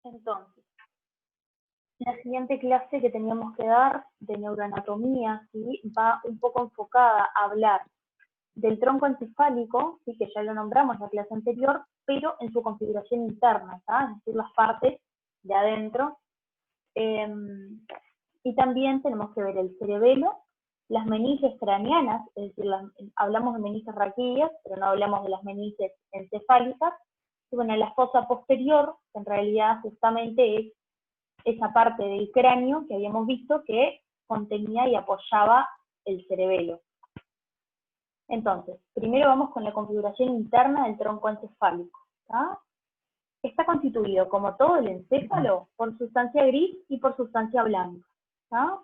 Entonces, la siguiente clase que teníamos que dar de neuroanatomía, ¿sí? Va un poco enfocada a hablar del tronco encefálico, ¿sí? Que ya lo nombramos en la clase anterior, pero en su configuración interna, ¿tá? Es decir, las partes de adentro. Y también tenemos que ver el cerebelo, las meninges craneanas, es decir, hablamos de meninges raquídeas, pero no hablamos de las meninges encefálicas. Y bueno, la fosa posterior, que en realidad justamente es esa parte del cráneo que habíamos visto que contenía y apoyaba el cerebelo. Entonces, primero vamos con la configuración interna del tronco encefálico. ¿Tá? Está constituido, como todo el encéfalo, por sustancia gris y por sustancia blanca. ¿Tá?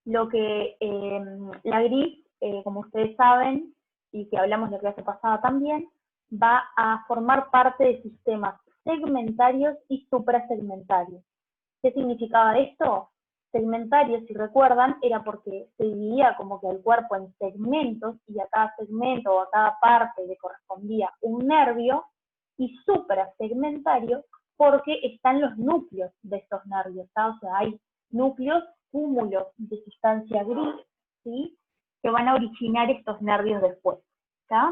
La gris, como ustedes saben, y que hablamos la clase pasada también, va a formar parte de sistemas segmentarios y suprasegmentarios. ¿Qué significaba esto? Segmentarios, si recuerdan, era porque se dividía como que el cuerpo en segmentos y a cada segmento o a cada parte le correspondía un nervio, y suprasegmentario porque están los núcleos de estos nervios, ¿tá? O sea, hay núcleos, cúmulos de sustancia gris, ¿sí? Que van a originar estos nervios después, ¿tá?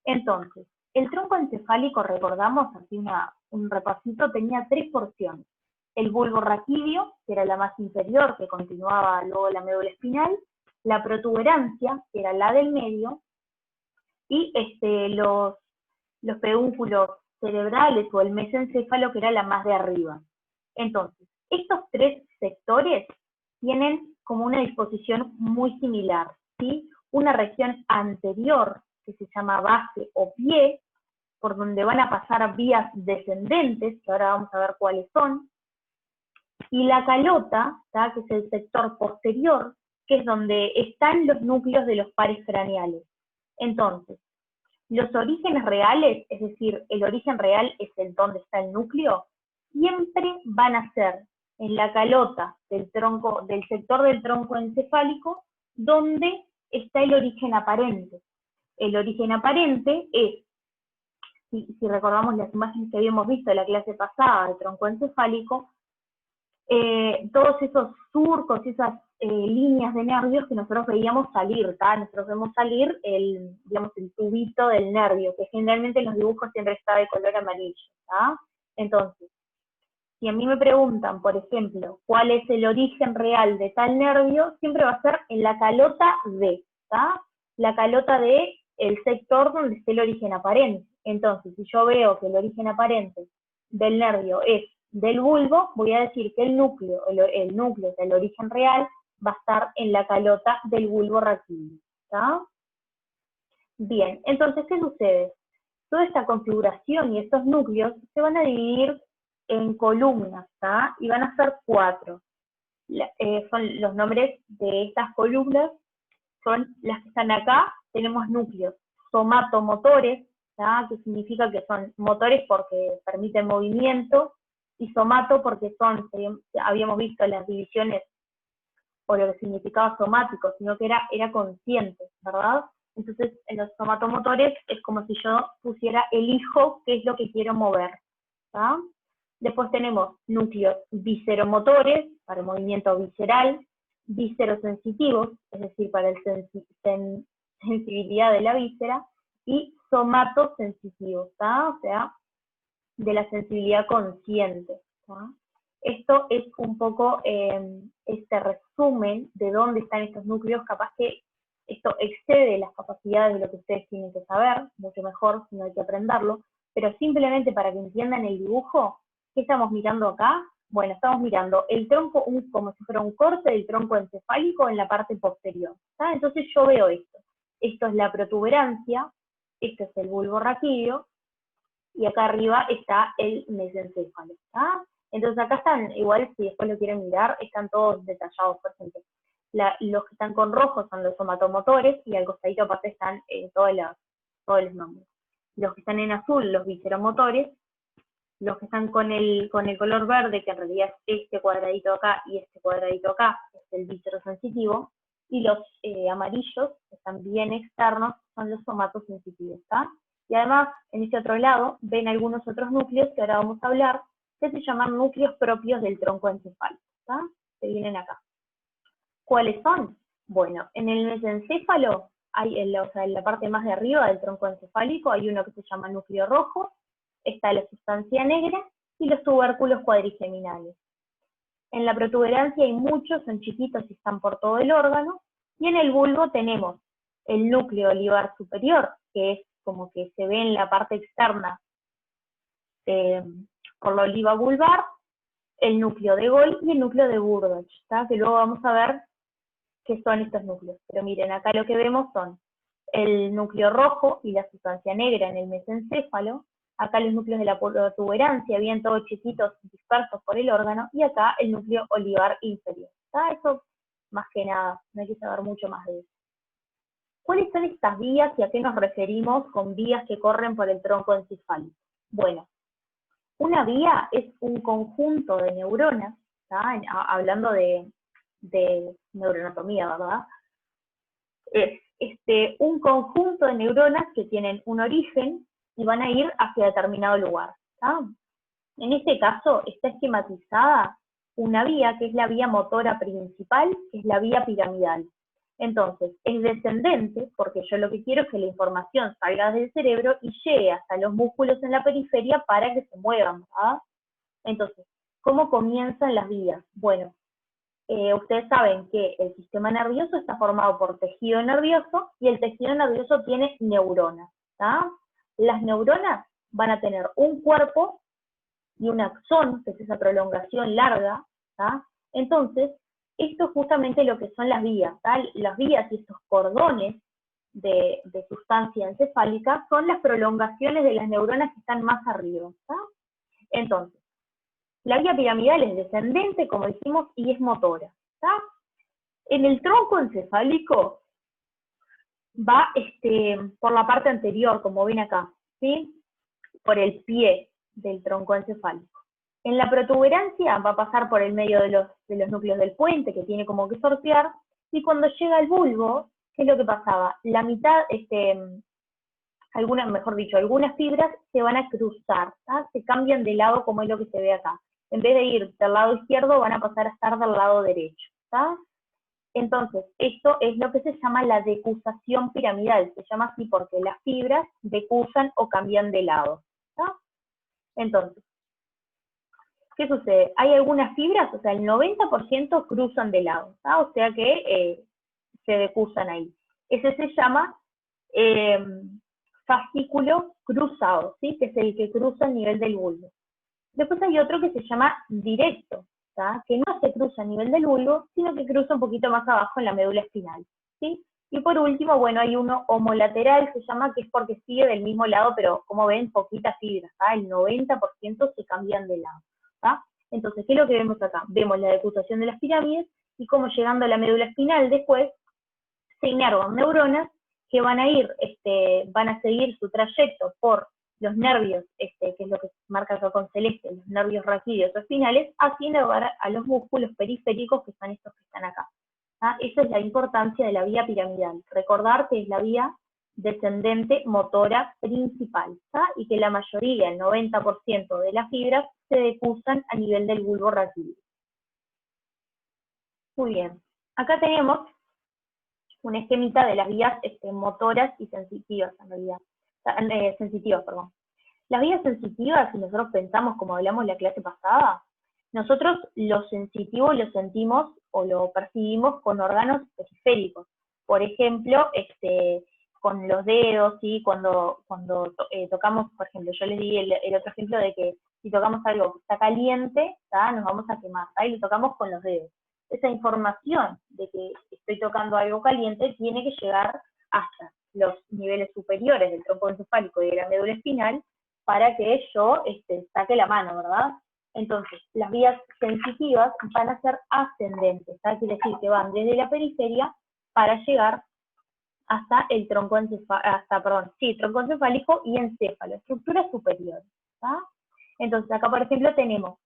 Entonces, el tronco encefálico, recordamos, así un repasito, tenía 3 porciones. El bulbo raquídeo, que era la más inferior, que continuaba luego la médula espinal, la protuberancia, que era la del medio, y los pedúnculos cerebrales o el mesencéfalo, que era la más de arriba. Entonces, estos 3 sectores tienen como una disposición muy similar, ¿sí? Una región anterior, que se llama base o pie, por donde van a pasar vías descendentes, que ahora vamos a ver cuáles son, y la calota, ¿tá? Que es el sector posterior, que es donde están los núcleos de los pares craneales. Entonces, los orígenes reales, es decir, el origen real es el donde está el núcleo, siempre van a ser en la calota del sector del tronco encefálico, donde está el origen aparente. El origen aparente es, si recordamos las imágenes que habíamos visto en la clase pasada del tronco encefálico, todos esos surcos, esas líneas de nervios que nosotros veíamos salir, ¿tá? Nosotros vemos salir el tubito del nervio, que generalmente en los dibujos siempre está de color amarillo, ¿tá? Entonces, si a mí me preguntan, por ejemplo, cuál es el origen real de tal nervio, siempre va a ser en la calota D, ¿tá? La calota D, el sector donde esté el origen aparente. Entonces, si yo veo que el origen aparente del nervio es del bulbo, voy a decir que el núcleo, el origen real, va a estar en la calota del bulbo raquídeo, ¿tá? Bien, entonces, ¿qué sucede? Toda esta configuración y estos núcleos se van a dividir en columnas, ¿tá? Y van a ser 4. Son los nombres de estas columnas, son las que están acá. Tenemos núcleos somatomotores, ¿tá? Que significa que son motores porque permiten movimiento, y somato porque habíamos visto las divisiones o lo que significaba somático, sino que era consciente, ¿verdad? Entonces, en los somatomotores es como si yo pusiera elijo qué es lo que quiero mover, ¿tá? Después tenemos núcleos visceromotores, para el movimiento visceral, viscerosensitivos, es decir, para la sensibilidad de la víscera, y somatosensitivos, ¿tá? O sea, de la sensibilidad consciente, ¿tá? Esto es un poco este resumen de dónde están estos núcleos. Capaz que esto excede las capacidades de lo que ustedes tienen que saber, mucho mejor si no hay que aprenderlo, pero simplemente para que entiendan el dibujo, ¿qué estamos mirando acá? Bueno, estamos mirando el tronco como si fuera un corte del tronco encefálico en la parte posterior, ¿tá? Entonces yo veo esto. Esto es la protuberancia, este es el bulbo raquídeo, y acá arriba está el mesencéfalo, ¿tá? Entonces acá están, igual si después lo quieren mirar, están todos detallados, por ejemplo. Los que están con rojo son los somatomotores, y al costadito aparte están todos los nombres. Los que están en azul, los visceromotores. Los que están con el color verde, que en realidad es este cuadradito acá y este cuadradito acá, es el viscerosensitivo. Y los amarillos, que están bien externos, son los somatosensitivos, ¿tá? Y Y además, en este otro lado, ven algunos otros núcleos que ahora vamos a hablar, que se llaman núcleos propios del tronco encefálico, ¿tá? Que vienen acá. ¿Cuáles son? Bueno, en el mesencéfalo, o sea, en la parte más de arriba del tronco encefálico, hay uno que se llama núcleo rojo, está la sustancia negra y los tubérculos cuadrigeminales. En la protuberancia hay muchos, son chiquitos y están por todo el órgano, y en el bulbo tenemos el núcleo olivar superior, que es como que se ve en la parte externa por la oliva vulvar, el núcleo de Gol y el núcleo de Burdoch, ¿tá? Que luego vamos a ver qué son estos núcleos. Pero miren, acá lo que vemos son el núcleo rojo y la sustancia negra en el mesencéfalo, acá los núcleos de la protuberancia, bien todos chiquitos dispersos por el órgano, y acá el núcleo olivar inferior. ¿Tá? Eso más que nada, no hay que saber mucho más de eso. ¿Cuáles son estas vías y a qué nos referimos con vías que corren por el tronco encefálico? Bueno, una vía es un conjunto de neuronas, ¿tá? Hablando de neuroanatomía, ¿verdad? Es un conjunto de neuronas que tienen un origen y van a ir hacia determinado lugar, ¿tá? En este caso está esquematizada una vía que es la vía motora principal, que es la vía piramidal. Entonces, es descendente, porque yo lo que quiero es que la información salga del cerebro y llegue hasta los músculos en la periferia para que se muevan, ¿verdad? Entonces, ¿cómo comienzan las vías? Bueno, ustedes saben que el sistema nervioso está formado por tejido nervioso y el tejido nervioso tiene neuronas, ¿tá? Las neuronas van a tener un cuerpo y un axón, que es esa prolongación larga, ¿tá? Entonces, esto es justamente lo que son las vías, ¿tá? Las vías y estos cordones de sustancia encefálica son las prolongaciones de las neuronas que están más arriba, ¿tá? Entonces, la vía piramidal es descendente, como dijimos, y es motora, ¿tá? En el tronco encefálico va por la parte anterior, como ven acá, ¿sí? Por el pie del tronco encefálico. En la protuberancia va a pasar por el medio de los núcleos del puente, que tiene como que sortear, y cuando llega al bulbo, ¿qué es lo que pasaba? La mitad, algunas fibras se van a cruzar, ¿tá? Se cambian de lado como es lo que se ve acá. En vez de ir del lado izquierdo, van a pasar a estar del lado derecho, ¿tá? Entonces, esto es lo que se llama la decusación piramidal. Se llama así porque las fibras decusan o cambian de lado, ¿tá? Entonces, ¿qué sucede? Hay algunas fibras, o sea, el 90% cruzan de lado, ¿tá? O sea que se decusan ahí. Ese se llama fascículo cruzado, ¿sí? Que es el que cruza el nivel del bulbo. Después hay otro que se llama directo, ¿tá? Que no se cruza a nivel del bulbo, sino que cruza un poquito más abajo en la médula espinal, ¿sí? Y por último, bueno, hay uno homolateral, se llama, que es porque sigue del mismo lado, pero como ven, poquitas fibras, ¿tá? El 90% se cambian de lado, ¿tá? Entonces, ¿qué es lo que vemos acá? Vemos la decusación de las pirámides y cómo llegando a la médula espinal después se inervan neuronas que van a ir, van a seguir su trayecto por los nervios, que es lo que marca acá con celeste, los nervios raquídeos o espinales, así inervar a los músculos periféricos, que son estos que están acá. ¿Ah? Esa es la importancia de la vía piramidal. Recordar que es la vía descendente motora principal, ¿tá? Y que la mayoría, el 90% de las fibras, se decusan a nivel del bulbo raquídeo. Muy bien. Acá tenemos un esquemita de las vías motoras y sensitivas, en realidad. Sensitivas, perdón. Las vías sensitivas, si nosotros pensamos, como hablamos en la clase pasada, nosotros lo sensitivo lo sentimos o lo percibimos con órganos periféricos. Por ejemplo, con los dedos, ¿sí? Cuando tocamos, por ejemplo, yo les di el otro ejemplo de que si tocamos algo que está caliente, ¿tá? Nos vamos a quemar, ¿tá? Y lo tocamos con los dedos. Esa información de que estoy tocando algo caliente tiene que llegar hasta los niveles superiores del tronco encefálico y de la médula espinal para que yo saque la mano, ¿verdad? Entonces, las vías sensitivas van a ser ascendentes, ¿tá? Quiere decir que van desde la periferia para llegar hasta el tronco encefálico y encéfalo, estructura superior, ¿tá? Entonces, acá, por ejemplo, tenemos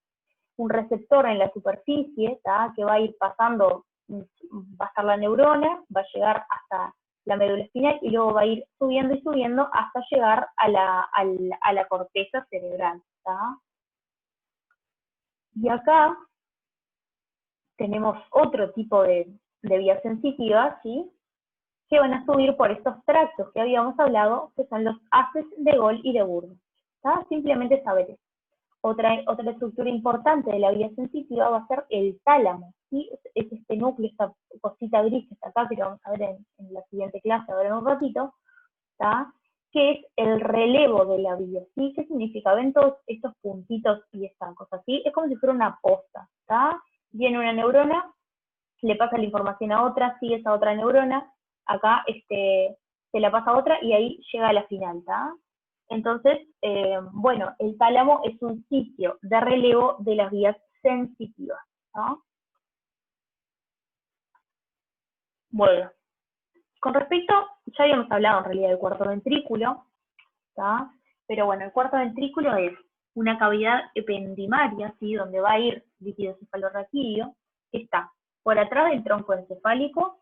un receptor en la superficie, ¿tá? Que va a ir pasando, va a estar la neurona, va a llegar hasta la médula espinal y luego va a ir subiendo y subiendo hasta llegar a la corteza cerebral, ¿tá? Y acá tenemos otro tipo de vías sensitivas, ¿sí? Que van a subir por estos tractos que habíamos hablado, que son los haces de Gol y de Burgos, ¿tá? Simplemente saber eso. Otra estructura importante de la vía sensitiva va a ser el tálamo, ¿sí? Es este núcleo, esta cosita gris que está acá, que lo vamos a ver en la siguiente clase, ahora en un ratito, ¿tá? Que es el relevo de la vía, ¿sí? ¿Qué significa? Ven todos estos puntitos y estas cosas, ¿sí? Es como si fuera una posta, ¿tá? Viene una neurona, le pasa la información a otra, sigue esa otra neurona, acá se la pasa a otra y ahí llega a la final, ¿tá? Entonces, bueno, el tálamo es un sitio de relevo de las vías sensitivas, ¿no? Bueno, con respecto, ya habíamos hablado en realidad del cuarto ventrículo, ¿tá? Pero bueno, el cuarto ventrículo es una cavidad ependimaria, ¿sí? Donde va a ir líquido cefalorraquídeo, que está por atrás del tronco encefálico,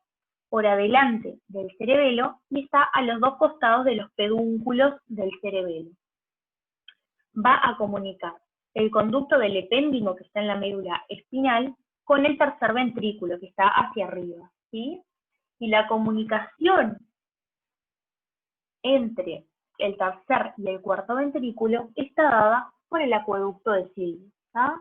por adelante del cerebelo y está a los dos costados de los pedúnculos del cerebelo. Va a comunicar el conducto del epéndimo que está en la médula espinal con el tercer ventrículo que está hacia arriba, ¿sí? Y la comunicación entre el tercer y el cuarto ventrículo está dada por el acueducto de Silvius, ¿tá?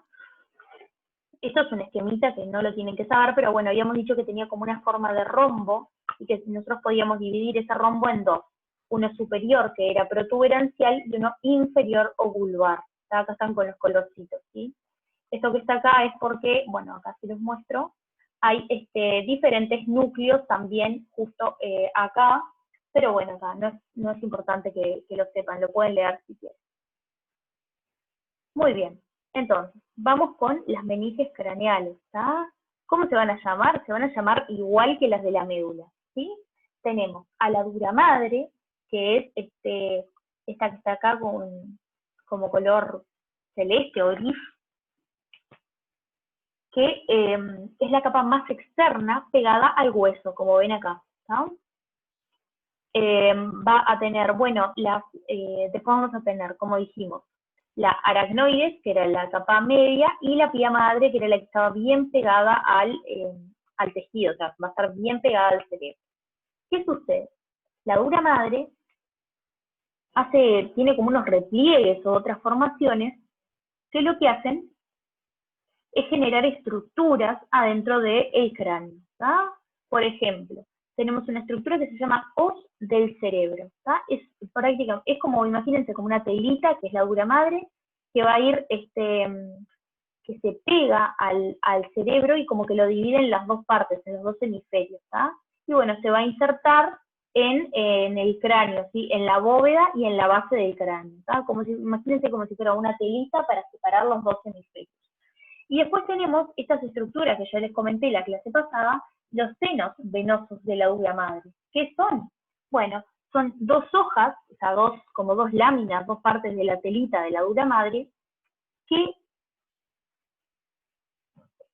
Esto es un esquemita que no lo tienen que saber, pero bueno, habíamos dicho que tenía como una forma de rombo y que nosotros podíamos dividir ese rombo en dos. Uno superior, que era protuberancial, y uno inferior o vulvar. Acá están con los colorcitos, ¿sí? Esto que está acá es porque, bueno, acá se los muestro, hay diferentes núcleos también justo acá, pero bueno, acá no es importante que lo sepan, lo pueden leer si quieren. Muy bien, entonces, vamos con las meninges craneales, ¿tá? ¿Cómo se van a llamar? Se van a llamar igual que las de la médula, ¿sí? Tenemos a la dura madre, que es esta que está acá como color celeste o gris, que es la capa más externa pegada al hueso, como ven acá, ¿no? Va a tener, bueno, después vamos a tener, como dijimos, la aracnoides, que era la capa media, y la pía madre, que era la que estaba bien pegada al tejido, o sea, va a estar bien pegada al cerebro. ¿Qué sucede? La dura madre tiene como unos repliegues o otras formaciones que lo que hacen es generar estructuras adentro del cráneo, ¿tá? Por ejemplo, tenemos una estructura que se llama hoz del cerebro, ¿tá? Es como, imagínense, como una telita, que es la dura madre, que va a ir, que se pega al cerebro y como que lo divide en las dos partes, en los dos hemisferios, ¿tá? Y bueno, se va a insertar en el cráneo, ¿sí? En la bóveda y en la base del cráneo, ¿tá? Imagínense como si fuera una telita para separar los dos hemisferios. Y después tenemos estas estructuras que yo les comenté en la clase pasada, los senos venosos de la dura madre. ¿Qué son? Bueno, son dos hojas, o sea, como dos láminas, dos partes de la telita de la dura madre, que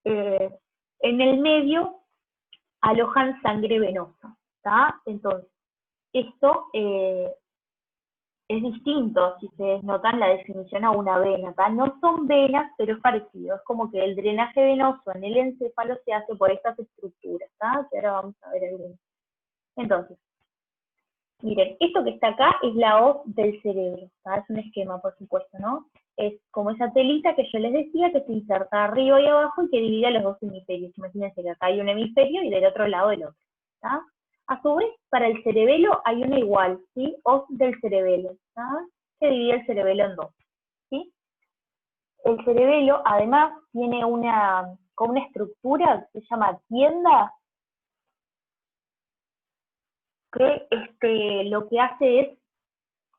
en el medio alojan sangre venosa, ¿tá? Entonces, esto es distinto, si ustedes notan la definición, a una vena, ¿tá? No son venas, pero es parecido, es como que el drenaje venoso en el encéfalo se hace por estas estructuras, ¿tá? Que ahora vamos a ver algunas. Entonces, miren, esto que está acá es la hoz del cerebro, ¿tá? Es un esquema, por supuesto, ¿no? Es como esa telita que yo les decía, que se inserta arriba y abajo y que divide los dos hemisferios. Imagínense que acá hay un hemisferio y del otro lado el otro, ¿tá? A su vez, para el cerebelo hay una igual, ¿sí? Hoz del cerebelo, ¿tá? Que divide el cerebelo en dos, ¿sí? El cerebelo, además, tiene como una estructura que se llama tienda, que lo que hace es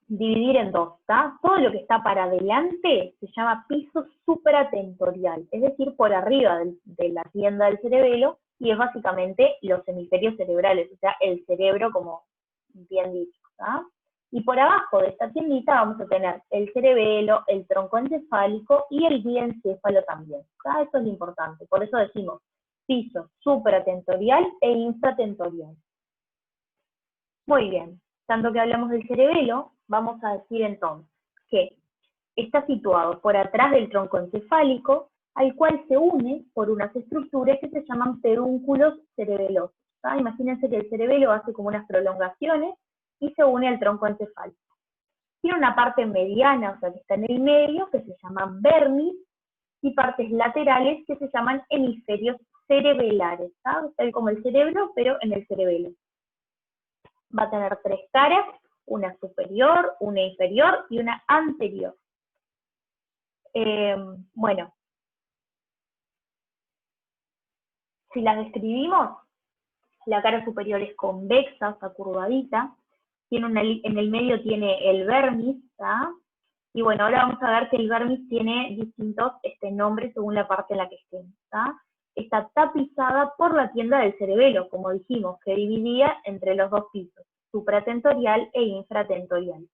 dividir en dos, ¿tá? Todo lo que está para adelante se llama piso supratentorial, es decir, por arriba de la tienda del cerebelo, y es básicamente los hemisferios cerebrales, o sea, el cerebro como bien dicho, ¿tá? Y por abajo de esta tiendita vamos a tener el cerebelo, el tronco encefálico y el diencéfalo también, ¿tá? Eso es lo importante, por eso decimos piso supratentorial e infratentorial. Muy bien. Tanto que hablamos del cerebelo, vamos a decir entonces que está situado por atrás del tronco encefálico, al cual se une por unas estructuras que se llaman pedúnculos cerebelosos. ¿tá? Imagínense que el cerebelo hace como unas prolongaciones y se une al tronco encefálico. Tiene una parte mediana, o sea, que está en el medio, que se llama vermis, y partes laterales que se llaman hemisferios cerebelares, ¿tá? Tal como el cerebro, pero en el cerebelo. Va a tener 3 caras, una superior, una inferior y una anterior. Bueno, si las describimos, la cara superior es convexa, o sea, curvadita, en el medio tiene el vermis, ¿tá? Y bueno, ahora vamos a ver que el vermis tiene distintos nombres según la parte en la que esté, ¿tá? Está tapizada por la tienda del cerebelo, como dijimos, que dividía entre los 2 pisos, supratentorial e infratentorial.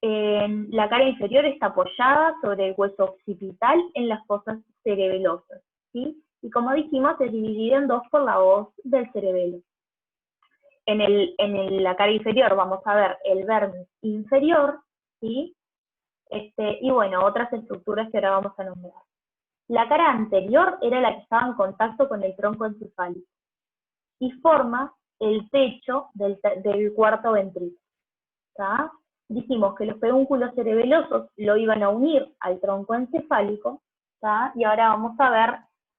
La cara inferior está apoyada sobre el hueso occipital en las fosas cerebelosas, ¿sí? Y como dijimos, es dividida en 2 por la hoz del cerebelo. En la cara inferior vamos a ver el vermis inferior, ¿sí? Y bueno, otras estructuras que ahora vamos a nombrar. La cara anterior era la que estaba en contacto con el tronco encefálico y forma el techo del cuarto ventrículo. ¿tá? Dijimos que los pedúnculos cerebelosos lo iban a unir al tronco encefálico, ¿tá? Y ahora vamos a ver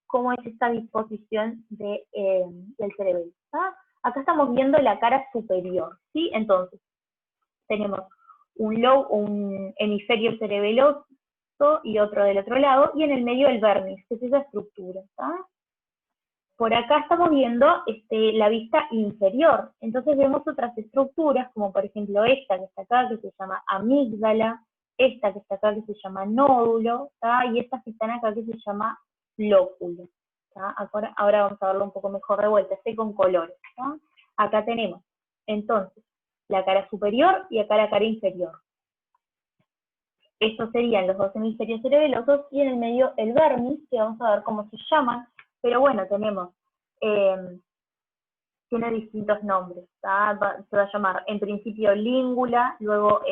cómo es esta disposición del cerebelo. ¿tá? Acá estamos viendo la cara superior, ¿sí? Entonces, tenemos un hemisferio cerebeloso y otro del otro lado, y en el medio el vermis, que es esa estructura. ¿tá? Por acá estamos viendo la vista inferior. Entonces vemos otras estructuras, como por ejemplo esta que está acá, que se llama amígdala, esta que está acá, que se llama nódulo, ¿tá? Y estas que están acá, que se llama lóculo. ¿tá? Ahora vamos a verlo un poco mejor de vuelta, con colores. ¿tá? Acá tenemos, entonces, la cara superior y acá la cara inferior. Estos serían los 2 hemisferios cerebelosos y en el medio el vermis, que vamos a ver cómo se llaman. Pero bueno, tenemos, tiene distintos nombres, ¿tá? Se va a llamar en principio língula, luego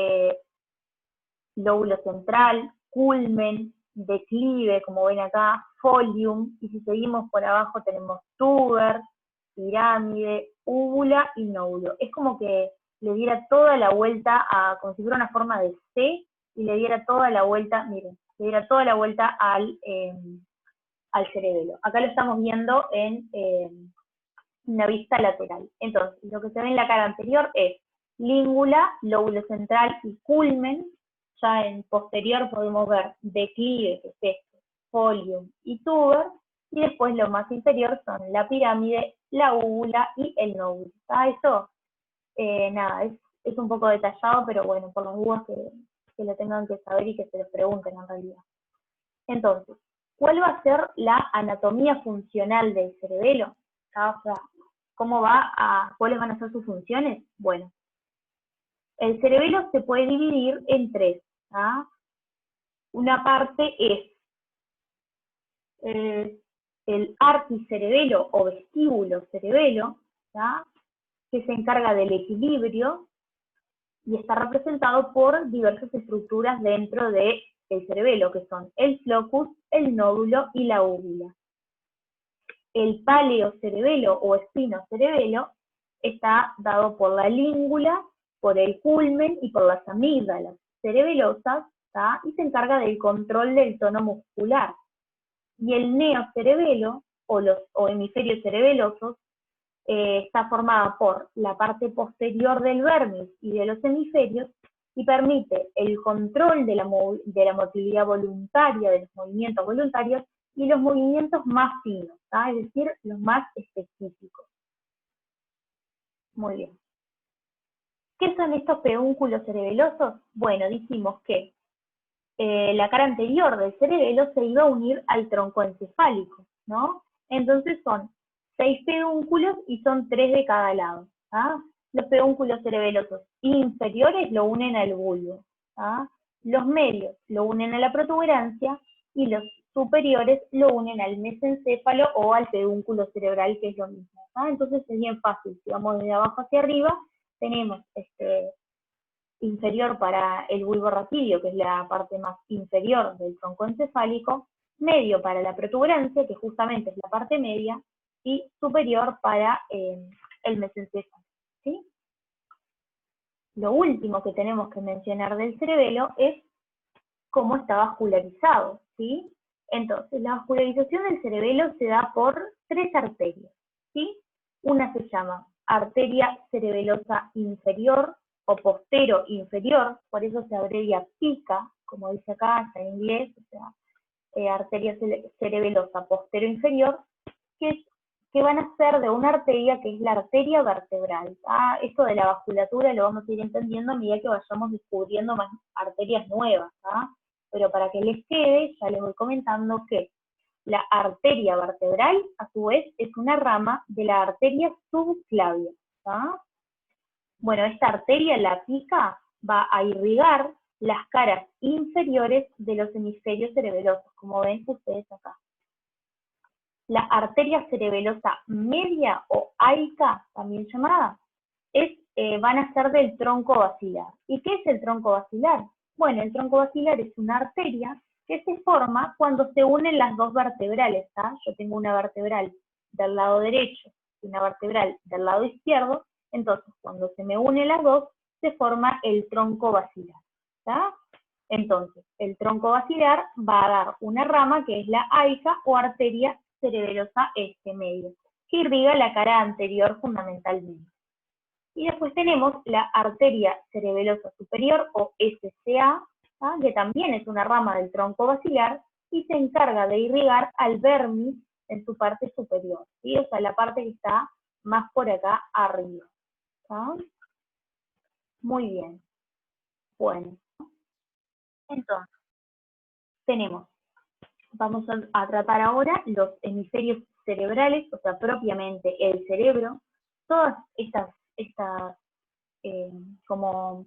lóbulo central, culmen, declive, como ven acá, folium, y si seguimos por abajo tenemos tuber, pirámide, úvula y nódulo. Es como que le diera toda la vuelta, como si fuera una forma de C, y le diera toda la vuelta, miren, le diera toda la vuelta al cerebelo. Acá lo estamos viendo en una vista lateral. Entonces, lo que se ve en la cara anterior es língula, lóbulo central y culmen. Ya en posterior podemos ver declive, que es esto, folium y tuber. Y después lo más inferior son la pirámide, la úvula y el nódulo. Eso, nada, es un poco detallado, pero bueno, por las dudas que lo tengan que saber y que se les pregunten en realidad. Entonces, ¿cuál va a ser la anatomía funcional del cerebelo? O sea, ¿cuáles van a ser sus funciones? Bueno, el cerebelo se puede dividir en 3. ¿tá? Una parte es el arquicerebelo o vestíbulo cerebelo, ¿tá? que se encarga del equilibrio y está representado por diversas estructuras dentro del cerebelo, que son el flocus, el nódulo y la úvula. El paleocerebelo o espinocerebelo está dado por la língula, por el culmen y por las amígdalas cerebelosas, ¿tá? y se encarga del control del tono muscular. Y el neocerebelo o hemisferios cerebelosos está formada por la parte posterior del vermis y de los hemisferios y permite el control de la motilidad voluntaria, de los movimientos voluntarios y los movimientos más finos, ¿tá? es decir, los más específicos. Muy bien. ¿Qué son estos pedúnculos cerebelosos? Bueno, dijimos que la cara anterior del cerebelo se iba a unir al tronco encefálico, ¿no? Entonces son 6 pedúnculos y son 3 de cada lado. ¿tá? Los pedúnculos cerebelosos inferiores lo unen al bulbo. ¿tá? Los medios lo unen a la protuberancia y los superiores lo unen al mesencéfalo o al pedúnculo cerebral, que es lo mismo. Entonces es bien fácil, si vamos de abajo hacia arriba, tenemos inferior para el bulbo raquídeo, que es la parte más inferior del tronco encefálico, medio para la protuberancia, que justamente es la parte media, y superior para el mesencéfalo, ¿sí? Lo último que tenemos que mencionar del cerebelo es cómo está vascularizado, ¿sí? Entonces, la vascularización del cerebelo se da por 3 arterias, ¿sí? Una se llama arteria cerebelosa inferior o postero inferior, por eso se abrevia PICA, como dice acá, está en inglés, o sea, arteria cerebelosa postero inferior, que van a ser de una arteria que es la arteria vertebral. Esto de la vasculatura lo vamos a ir entendiendo a medida que vayamos descubriendo más arterias nuevas, pero para que les quede, ya les voy comentando que la arteria vertebral, a su vez, es una rama de la arteria subclavia. Bueno, esta arteria, la PICA, va a irrigar las caras inferiores de los hemisferios cerebelosos, como ven ustedes acá. La arteria cerebelosa media o AICA, también llamada, van a ser del tronco basilar. ¿Y qué es el tronco basilar? Bueno, el tronco basilar es una arteria que se forma cuando se unen las dos vertebrales. Yo tengo una vertebral del lado derecho y una vertebral del lado izquierdo, entonces cuando se me unen las dos, se forma el tronco basilar. Entonces, el tronco basilar va a dar una rama que es la AICA o arteria cerebelosa medio, que irriga la cara anterior fundamentalmente. Y después tenemos la arteria cerebelosa superior o SCA, que también es una rama del tronco basilar y se encarga de irrigar al vermis en su parte superior, ¿sí? O sea, la parte que está más por acá arriba. Muy bien. Bueno, entonces, vamos a tratar ahora los hemisferios cerebrales, o sea, propiamente el cerebro, todas estas como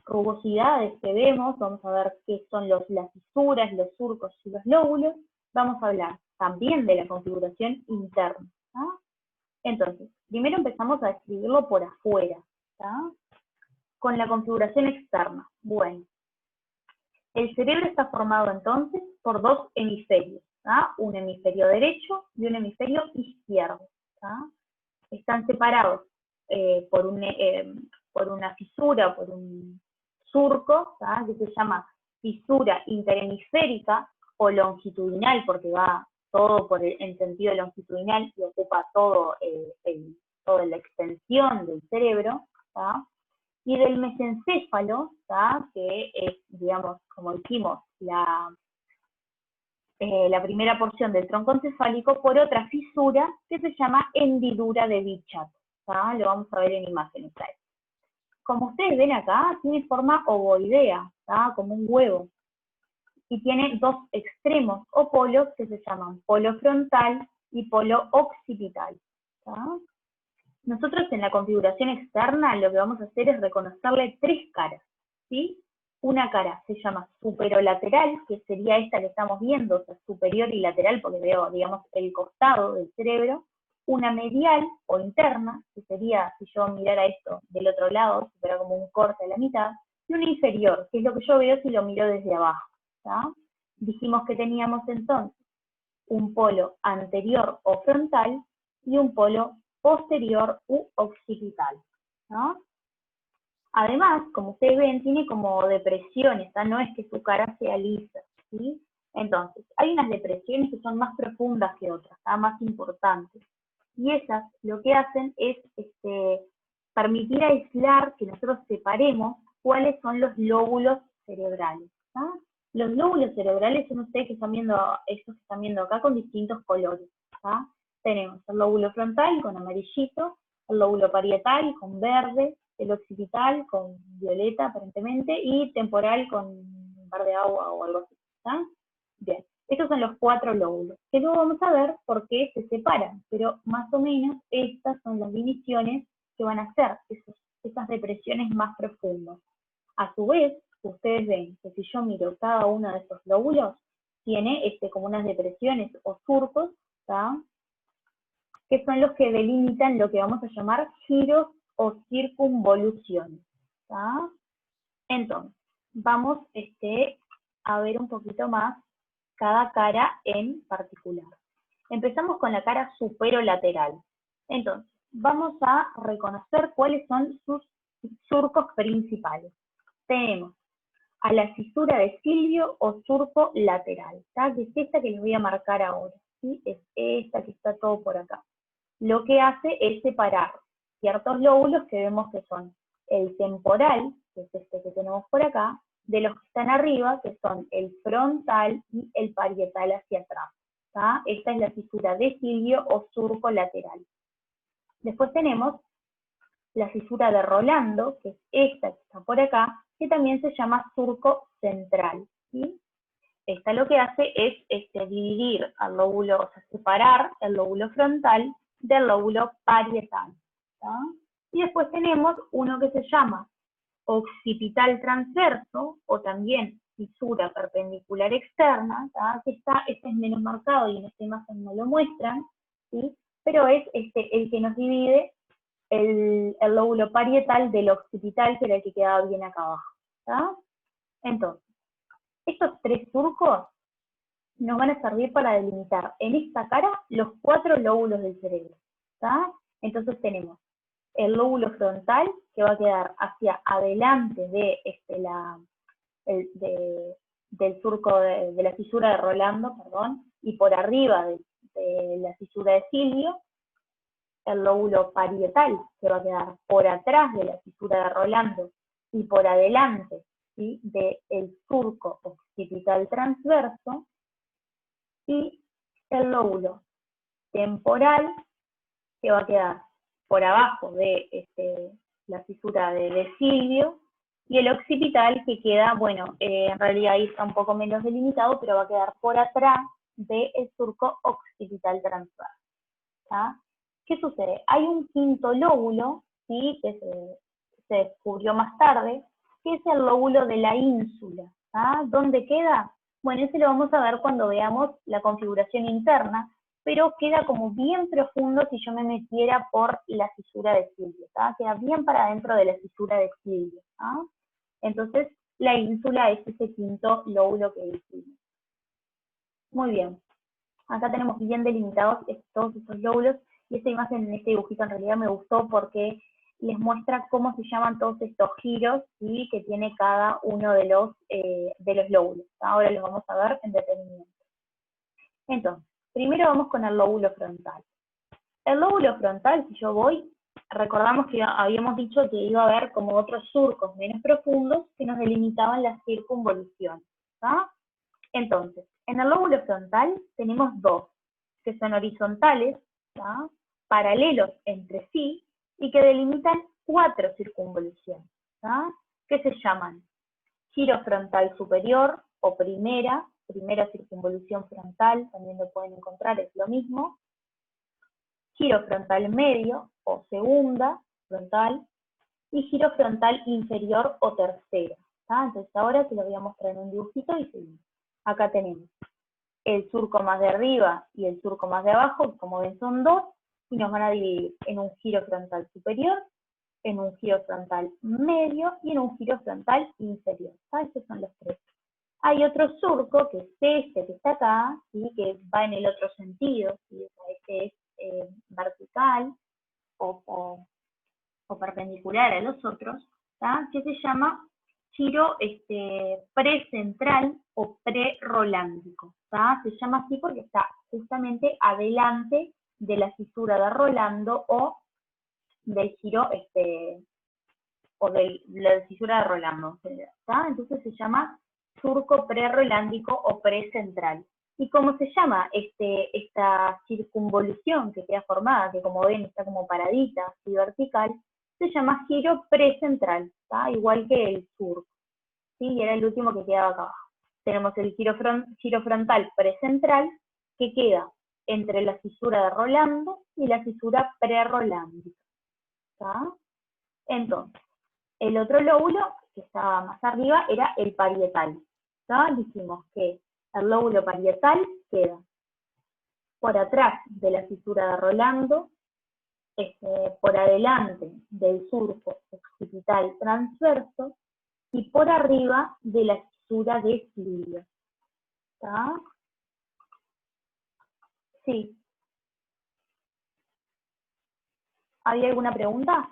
rugosidades que vemos, vamos a ver qué son las fisuras, los surcos y los lóbulos, vamos a hablar también de la configuración interna. Entonces, primero empezamos a describirlo por afuera, con la configuración externa. Bueno, el cerebro está formado entonces por 2 hemisferios, un hemisferio derecho y un hemisferio izquierdo. Están separados por una fisura, por un surco, que se llama fisura interhemisférica o longitudinal, porque va todo en sentido longitudinal y ocupa toda la extensión del cerebro, y del mesencéfalo, que es, digamos, como dijimos, la primera porción del tronco encefálico, por otra fisura que se llama hendidura de Bichat. Lo vamos a ver en imágenes. Como ustedes ven acá, tiene forma ovoidea, como un huevo, y tiene 2 extremos o polos que se llaman polo frontal y polo occipital. Nosotros en la configuración externa lo que vamos a hacer es reconocerle 3 caras, ¿sí? Una cara se llama superolateral, que sería esta que estamos viendo, o sea, superior y lateral, porque veo, digamos, el costado del cerebro. Una medial o interna, que sería, si yo mirara esto del otro lado, si fuera como un corte a la mitad, y una inferior, que es lo que yo veo si lo miro desde abajo. Dijimos que teníamos entonces un polo anterior o frontal y un polo posterior u occipital. Además, como ustedes ven, tiene como depresiones, no es que su cara sea lisa, ¿sí? Entonces, hay unas depresiones que son más profundas que otras, más importantes. Y esas lo que hacen es permitir aislar, que nosotros separemos cuáles son los lóbulos cerebrales. Los lóbulos cerebrales son ustedes que están viendo, estos que están viendo acá con distintos colores. Tenemos el lóbulo frontal con amarillito, el lóbulo parietal con verde, el occipital con violeta aparentemente, y temporal con verde agua o algo así. Bien, estos son los 4 lóbulos, que luego vamos a ver por qué se separan, pero más o menos estas son las divisiones que van a hacer esas depresiones más profundas. A su vez, ustedes ven que si yo miro cada uno de estos lóbulos, tiene como unas depresiones o surcos, ¿tá? Que son los que delimitan lo que vamos a llamar giros o circunvoluciones, ¿tá? Entonces, vamos a ver un poquito más cada cara en particular. Empezamos con la cara superolateral. Entonces, vamos a reconocer cuáles son sus surcos principales. Tenemos a la fisura de Silvio o surco lateral, ¿tá? Que es esta que les voy a marcar ahora, ¿sí? Es esta que está todo por acá. Lo que hace es separar ciertos lóbulos que vemos que son el temporal, que es este que tenemos por acá, de los que están arriba, que son el frontal y el parietal hacia atrás, ¿tá? Esta es la fisura de Silvio o surco lateral. Después tenemos la fisura de Rolando, que es esta que está por acá, que también se llama surco central, ¿sí? Esta lo que hace es dividir al lóbulo, o sea, separar el lóbulo frontal del lóbulo parietal, ¿tá? Y después tenemos uno que se llama occipital transverso, o también fisura perpendicular externa, ¿tá? Que este es menos marcado y en esta imagen no lo muestran, ¿sí? Pero es el que nos divide el lóbulo parietal del occipital, que era el que quedaba bien acá abajo, ¿tá? Entonces, estos tres surcos nos van a servir para delimitar en esta cara los 4 lóbulos del cerebro, ¿tá? Entonces tenemos el lóbulo frontal, que va a quedar hacia adelante de del surco de la fisura de Rolando, perdón, y por arriba de la fisura de Silvio. El lóbulo parietal, que va a quedar por atrás de la fisura de Rolando y por adelante, ¿sí?, del surco occipital transverso. Y el lóbulo temporal, que va a quedar por abajo de la fisura de Silvio, y el occipital, que queda, bueno, en realidad ahí está un poco menos delimitado, pero va a quedar por atrás del surco occipital transverso, ¿tá? ¿Qué sucede? Hay un quinto lóbulo, ¿sí?, que se descubrió más tarde, que es el lóbulo de la ínsula, ¿tá? ¿Dónde queda? Bueno, ese lo vamos a ver cuando veamos la configuración interna, pero queda como bien profundo si yo me metiera por la fisura de Silvio, ¿tá? Queda bien para adentro de la fisura de Silvio, ¿tá? Entonces, la ínsula es ese quinto lóbulo que dijimos. Muy bien. Acá tenemos bien delimitados todos estos lóbulos, y esta imagen en este dibujito en realidad me gustó porque les muestra cómo se llaman todos estos giros y que tiene cada uno de los lóbulos. Ahora los vamos a ver en detenimiento. Entonces, primero vamos con el lóbulo frontal. El lóbulo frontal, si yo voy, recordamos que habíamos dicho que iba a haber como otros surcos menos profundos que nos delimitaban las circunvoluciones, ¿tá? Entonces, en el lóbulo frontal tenemos dos, que son horizontales, ¿tá?, paralelos entre sí, y que delimitan 4 circunvoluciones, ¿tá?, que se llaman giro frontal superior, o primera circunvolución frontal, también lo pueden encontrar, es lo mismo, giro frontal medio, o segunda frontal, y giro frontal inferior, o tercera, ¿tá? Entonces ahora se lo voy a mostrar en un dibujito y seguimos. Acá tenemos el surco más de arriba y el surco más de abajo, que como ven son dos, y nos van a dividir en un giro frontal superior, en un giro frontal medio y en un giro frontal inferior. ¿Ah? Estos son los tres. Hay otro surco, que es este que está acá, ¿sí?, que va en el otro sentido, ¿sí?, este es vertical o perpendicular a los otros, ¿tá?, que se llama giro precentral o prerolándico, ¿tá? Se llama así porque está justamente adelante de la fisura de Rolando o del giro, o de la fisura de Rolando, ¿tá? Entonces se llama surco prerolándico o precentral. ¿Y cómo se llama esta circunvolución que queda formada, que como ven está como paradita, así vertical? Se llama giro precentral, ¿tá?, igual que el surco, ¿sí? Y era el último que quedaba acá abajo. Tenemos el giro frontal precentral, que queda entre la fisura de Rolando y la fisura prerolándica, ¿tá? Entonces, el otro lóbulo, que estaba más arriba, era el parietal, ¿tá? Dijimos que El lóbulo parietal queda por atrás de la fisura de Rolando, por adelante del surco occipital transverso y por arriba de la fisura de Silvio. ¿Está? Sí. ¿Hay alguna pregunta?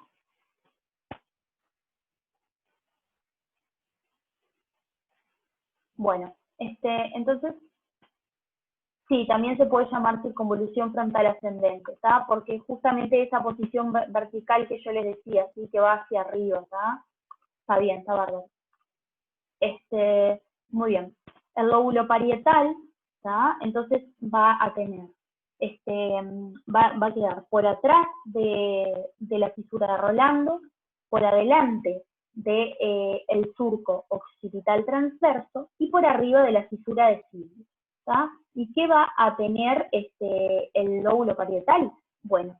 Bueno, entonces, sí, también se puede llamar circunvolución frontal ascendente, ¿está? Porque justamente esa posición vertical que yo les decía, ¿sí? Que va hacia arriba, ¿está? Está bien, está bárbaro. Muy bien. El lóbulo parietal, ¿está? Entonces va a tener, va a quedar por atrás de la fisura de Rolando, por adelante del el surco occipital transverso y por arriba de la fisura de Silvio. ¿Y qué va a tener el lóbulo parietal? Bueno,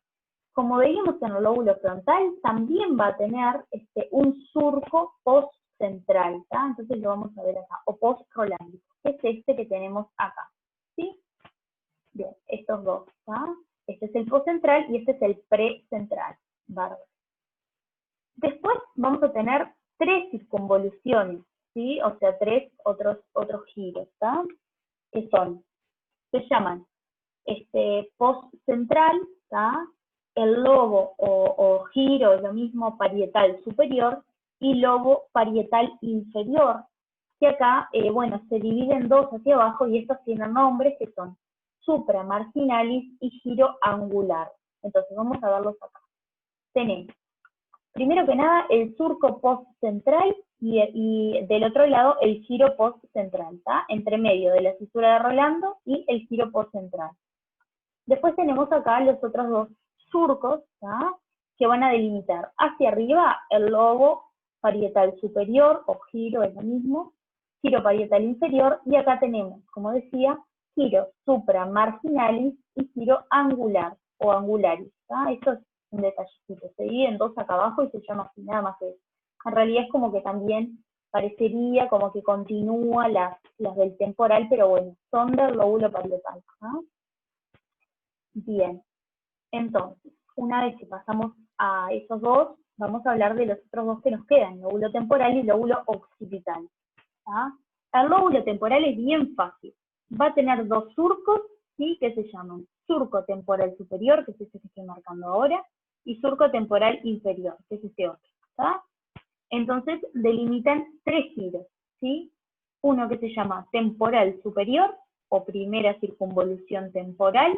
como veíamos en el lóbulo frontal, también va a tener un surco postcentral, entonces lo vamos a ver acá, o post-rolandico, que es este que tenemos acá, ¿sí? Bien, estos dos, ¿tá? Este es el postcentral y este es el precentral, ¿vale? Después vamos a tener 3 circunvoluciones, ¿sí? O sea, 3 otros giros, ¿tá? Que se llaman postcentral, ¿tá? El lobo o giro es lo mismo parietal superior y lobo parietal inferior, que acá, bueno, se dividen en 2 hacia abajo y estos tienen nombres que son supramarginalis y giro angular. Entonces vamos a verlos acá. Tenemos, primero que nada, el surco postcentral y del otro lado el giro postcentral, ¿tá? Entre medio de la fisura de Rolando y el giro postcentral. Después tenemos acá los otros 2 surcos, ¿tá? Que van a delimitar hacia arriba el lobo parietal superior, o giro es lo mismo, giro parietal inferior, y acá tenemos, como decía, giro supramarginalis y giro angular, o angularis, ¿tá? Esto es un detallecito, se divide en 2 acá abajo y se llama así, nada más que eso. En realidad es como que también parecería como que continúa las del temporal, pero bueno, son del lóbulo parietal, ¿no? Bien, entonces, una vez que pasamos a esos 2, vamos a hablar de los otros 2 que nos quedan, lóbulo temporal y lóbulo occipital. ¿Ah? El lóbulo temporal es bien fácil. Va a tener 2 surcos, ¿sí? Que se llaman surco temporal superior, que es este que estoy marcando ahora, y surco temporal inferior, que es este otro. ¿Tá? Entonces, delimitan 3 giros, ¿sí? Uno que se llama temporal superior, o primera circunvolución temporal,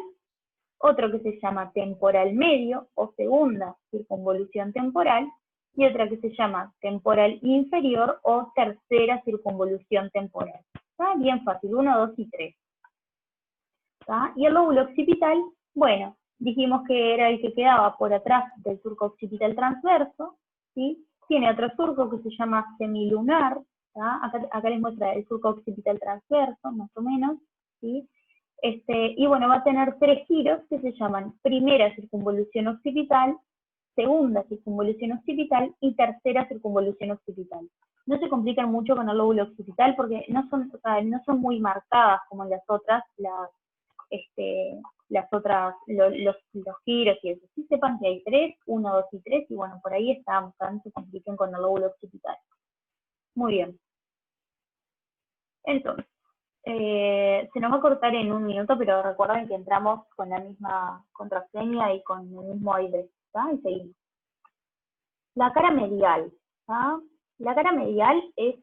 otro que se llama temporal medio o segunda circunvolución temporal, y otra que se llama temporal inferior o tercera circunvolución temporal. ¿Está? Bien fácil, 1, 2 y 3. ¿Está? Y el lóbulo occipital, bueno, dijimos que era el que quedaba por atrás del surco occipital transverso, ¿sí? Tiene otro surco que se llama semilunar, acá les muestra el surco occipital transverso, más o menos, ¿sí? Y bueno, va a tener 3 giros que se llaman primera circunvolución occipital, segunda circunvolución occipital y tercera circunvolución occipital. No se complican mucho con el lóbulo occipital porque no son, o sea, no son muy marcadas como las otras, los giros y eso. Sí sepan que hay 3, 1, 2 y 3, y bueno, por ahí estábamos, no se compliquen con el lóbulo occipital. Muy bien. Entonces, se nos va a cortar en 1 minuto, pero recuerden que entramos con la misma contraseña y con el mismo ID, ¿tá? Y seguimos. La cara medial, ¿tá? La cara medial es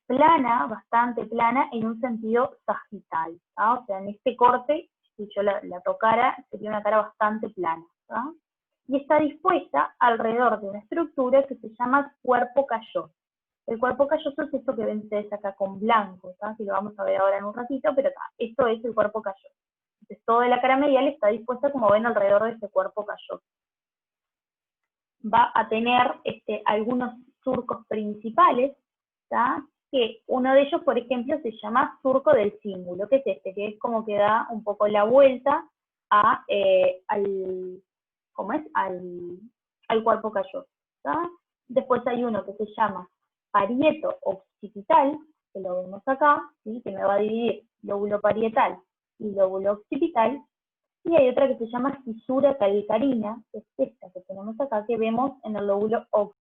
plana, bastante plana, en un sentido sagital, ¿tá? O sea, en este corte, si yo la tocara, sería una cara bastante plana, ¿tá? Y está dispuesta alrededor de una estructura que se llama cuerpo calloso. El cuerpo calloso es esto que ven ustedes acá con blanco, ¿tá? Que lo vamos a ver ahora en un ratito, pero esto es el cuerpo calloso. Entonces, toda la cara medial está dispuesta, como ven, alrededor de ese cuerpo calloso. Va a tener algunos surcos principales, ¿tá? Que uno de ellos, por ejemplo, se llama surco del cíngulo, que es este, que es como que da un poco la vuelta al cuerpo calloso, ¿tá? Después hay uno que se llama parieto occipital, que lo vemos acá, ¿sí? Que me va a dividir lóbulo parietal y lóbulo occipital, y hay otra que se llama fisura calcarina, que es esta que tenemos acá, que vemos en el lóbulo occipital.